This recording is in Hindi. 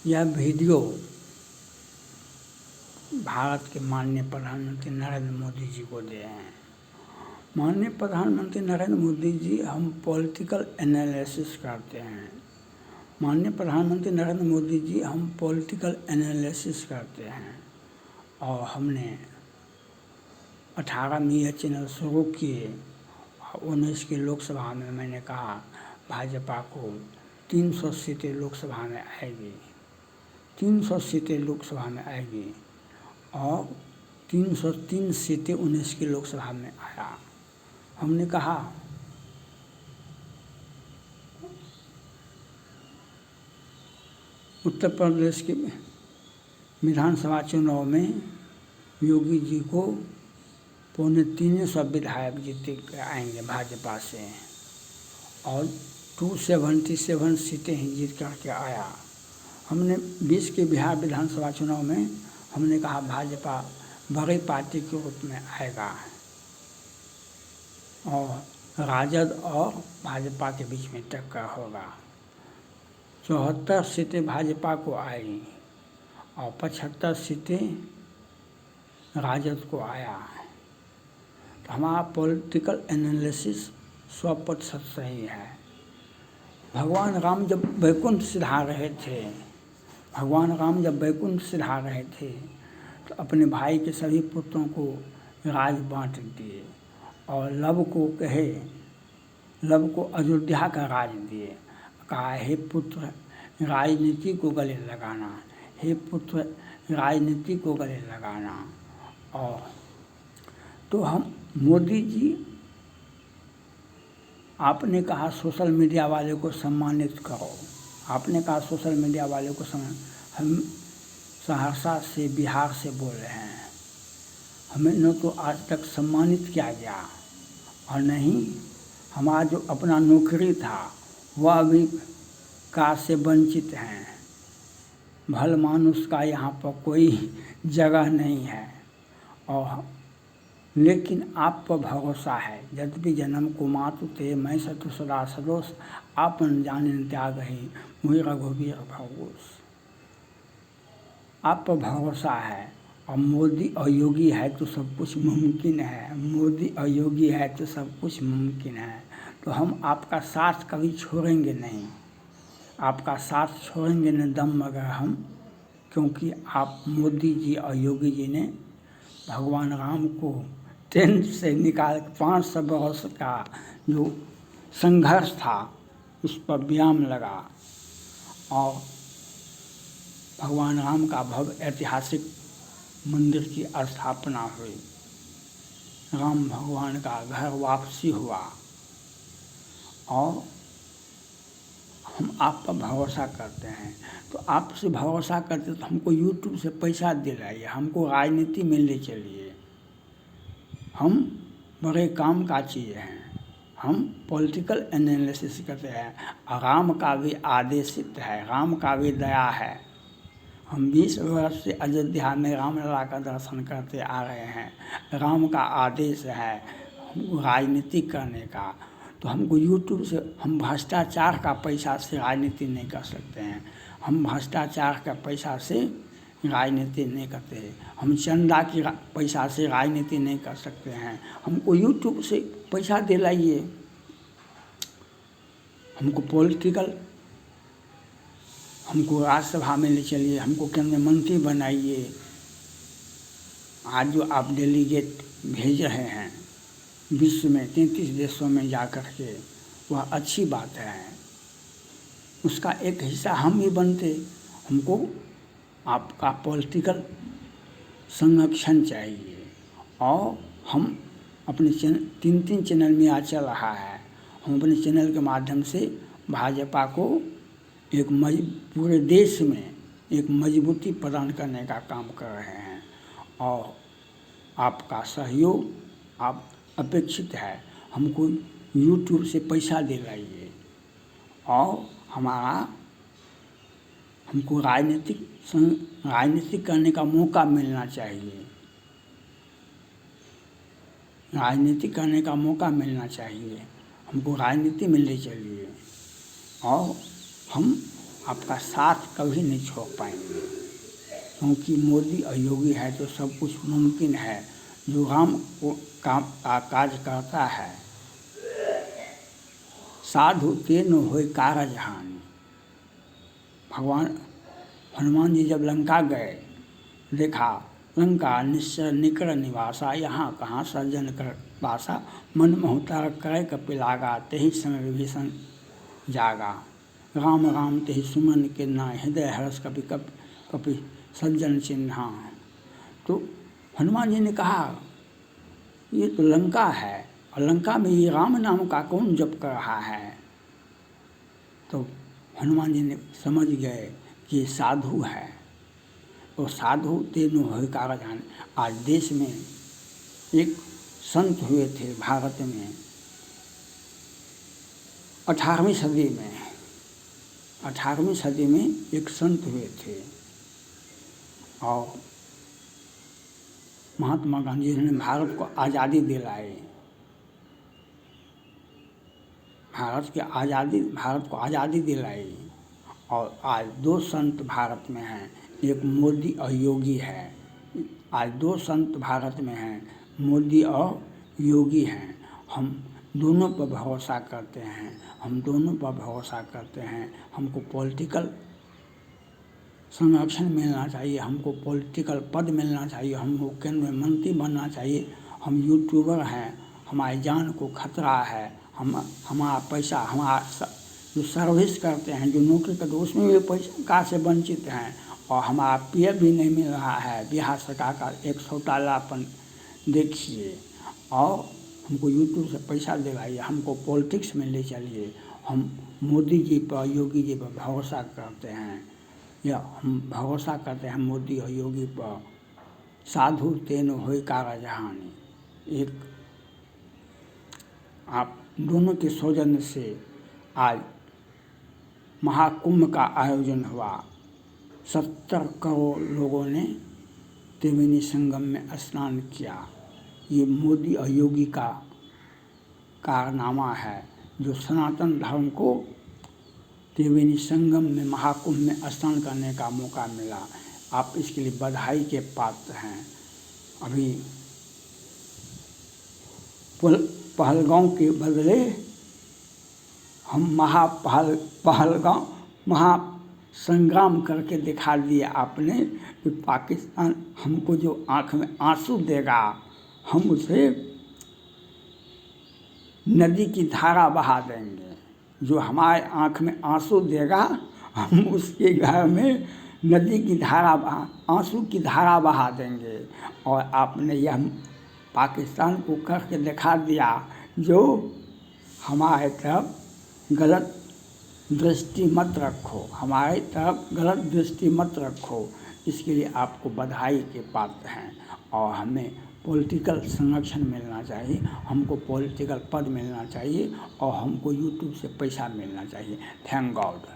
यह वीडियो भारत के माननीय प्रधानमंत्री नरेंद्र मोदी जी को दे हैं। माननीय प्रधानमंत्री नरेंद्र मोदी जी हम पॉलिटिकल एनालिसिस करते हैं। माननीय प्रधानमंत्री नरेंद्र मोदी जी हम पॉलिटिकल एनालिसिस करते हैं और हमने 18 में यह चैनल शुरू किए। 19 की लोकसभा में मैंने कहा भाजपा को 300 सीटें लोकसभा में आएगी, 300 सीटें लोकसभा में आएगी और 303 सीटें 19 की लोकसभा में आया। हमने कहा उत्तर प्रदेश के विधानसभा चुनाव में योगी जी को 350 विधायक जीते आएंगे भाजपा से और 277 सीटें ही जीत करके आया। हमने 20 के बिहार विधानसभा चुनाव में हमने कहा भाजपा बड़ी पार्टी के रूप में आएगा और राजद और भाजपा के बीच में टक्कर होगा। 74 सीटें भाजपा को आई और 75 सीटें राजद को आया। तो हमारा पॉलिटिकल एनालिसिस 100% सही है। भगवान राम जब वैकुंठ सिधा रहे थे, भगवान राम जब वैकुंठ सिधा रहे थे तो अपने भाई के सभी पुत्रों को राज बांट दिए और लव को अयोध्या का राज दिए। कहा हे पुत्र राजनीति को गले लगाना, हे पुत्र राजनीति को गले लगाना। और तो हम मोदी जी, आपने कहा सोशल मीडिया वाले को सम्मानित करो, आपने कहा सोशल मीडिया वाले को हम सहरसा से बिहार से बोल रहे हैं, हमें न तो आज तक सम्मानित किया गया और नहीं हमारा जो अपना नौकरी था वह भी कार से वंचित हैं। भल मानुष का यहाँ पर कोई जगह नहीं है और लेकिन आप पर भरोसा है। यद्यपि जन्म को मातु ते मैं सतु सदा सदोष आपन जाने त्याग है मुझे रघुवीर भगोस। आप पर भरोसा है और मोदी और योगी है तो सब कुछ मुमकिन है, मोदी और योगी है तो सब कुछ मुमकिन है। तो हम आपका साथ कभी छोड़ेंगे नहीं, आपका साथ छोड़ेंगे नहीं दम मगर हम, क्योंकि आप मोदी जी और योगी जी ने भगवान राम को ट्रेन से निकाल 500 वर्ष का जो संघर्ष था उस पर विराम लगा और भगवान राम का भव्य ऐतिहासिक मंदिर की स्थापना हुई, राम भगवान का घर वापसी हुआ और हम आप पर भरोसा करते हैं। तो आपसे भरोसा करते तो हमको यूट्यूब से पैसा दिलाइए, हमको राजनीति में ले चलिए। हम बड़े काम का चीज़ हैं, हम पॉलिटिकल एनालिसिस करते हैं। राम का भी आदेशित है, राम का भी दया है। हम 20 वर्ष से अयोध्या में रामलला का दर्शन करते आ रहे हैं, राम का आदेश है हमको राजनीति करने का। तो हमको यूट्यूब से, हम भ्रष्टाचार का पैसा से राजनीति नहीं कर सकते हैं, हम भ्रष्टाचार का पैसा से राजनीति नहीं करते हैं, हम चंदा की पैसा से राजनीति नहीं कर सकते हैं। हमको यूट्यूब से पैसा दिलाइए, हमको पॉलिटिकल, हमको राज्यसभा में ले चलिए, हमको केंद्रीय मंत्री बनाइए। आज जो आप डेलीगेट भेज रहे हैं विश्व में 33 देशों में जा कर के, वह अच्छी बात है, उसका एक हिस्सा हम भी बनते। हमको आपका पॉलिटिकल संरक्षण चाहिए और हम अपने चैनल 3 चैनल में आज चल रहा है, हम अपने चैनल के माध्यम से भाजपा को एक पूरे देश में एक मजबूती प्रदान करने का काम कर रहे हैं और आपका सहयोग आप अपेक्षित है। हमको यूट्यूब से पैसा दिलाइए और हमको राजनीतिक करने का मौका मिलना चाहिए, राजनीति करने का मौका मिलना चाहिए। हमको राजनीति में ले चलिए और हम आपका साथ कभी नहीं छोड़ पाएंगे, क्योंकि मोदी और योगी है तो सब कुछ मुमकिन है। जो राम को काम का काज करता है, साधु तेन होय कारज हानि। भगवान हनुमान जी जब लंका गए, देखा लंका निश्चर निकर निवासा, यहाँ कहाँ सज्जन कर वासा। मन मोहतर करे कपिलागा, तेहि समय विभीषण जागा। राम राम तेहि सुमन के ना, हृदय हर्ष कपि कपि सज्जन चिन्हा। तो हनुमान जी ने कहा ये तो लंका है, और लंका में ये राम नाम का कौन जप कर रहा है। तो हनुमान जी ने समझ गए कि ये साधु है, और साधु तेनु होय कारज हानि। आज देश में एक संत हुए थे भारत में 18वीं सदी में, 18वीं सदी में एक संत हुए थे, और महात्मा गांधी ने भारत को आज़ादी दिलाई। भारत को आज़ादी दिलाई। और आज दो संत भारत में हैं, एक मोदी और योगी है। आज दो संत भारत में हैं, मोदी और योगी हैं। हम दोनों पर भरोसा करते हैं, हम दोनों पर भरोसा करते हैं। हमको पॉलिटिकल संरक्षण मिलना चाहिए, हमको पॉलिटिकल पद मिलना चाहिए, हमको केंद्र में मंत्री बनना चाहिए। हम यूट्यूबर हैं, हमारी जान को खतरा है, हमारा पैसा, हमारा जो सर्विस करते हैं, जो नौकरी करते हैं, उसमें भी पैसा से वंचित हैं, और हमारा पीएफ भी नहीं मिल रहा है। बिहार सरकार का एक घोटालापन देखिए, और हमको यूट्यूब से पैसा दिलाइए, हमको पॉलिटिक्स में ले चलिए। हम मोदी जी पर, योगी जी पर भरोसा करते हैं, या हम भरोसा करते हैं मोदी और योगी पर। साधु तेन होय कारज हानि। एक आप दोनों के सौजन्य से आज महाकुंभ का आयोजन हुआ। 70 करोड़ लोगों ने त्रिवेणी संगम में स्नान किया। ये मोदी और योगी का कारनामा है, जो सनातन धर्म को त्रिवेणी संगम में, महाकुंभ में स्नान करने का मौका मिला। आप इसके लिए बधाई के पात्र हैं। अभी पहलगांव के बदले हम पहलगांव महासंग्राम करके दिखा दिए आपने कि पाकिस्तान हमको जो आँख में आंसू देगा, हम उसे नदी की धारा बहा देंगे। जो हमारे आँख में आंसू देगा, हम उसके घर में नदी की धारा आंसू की धारा बहा देंगे। और आपने यह पाकिस्तान को करके दिखा दिया, जो हमारे तरफ गलत दृष्टि मत रखो, हमारी तरफ गलत दृष्टि मत रखो। इसके लिए आपको बधाई के पात्र हैं। और हमें पॉलिटिकल संरक्षण मिलना चाहिए, हमको पॉलिटिकल पद मिलना चाहिए, और हमको यूट्यूब से पैसा मिलना चाहिए। Thank God.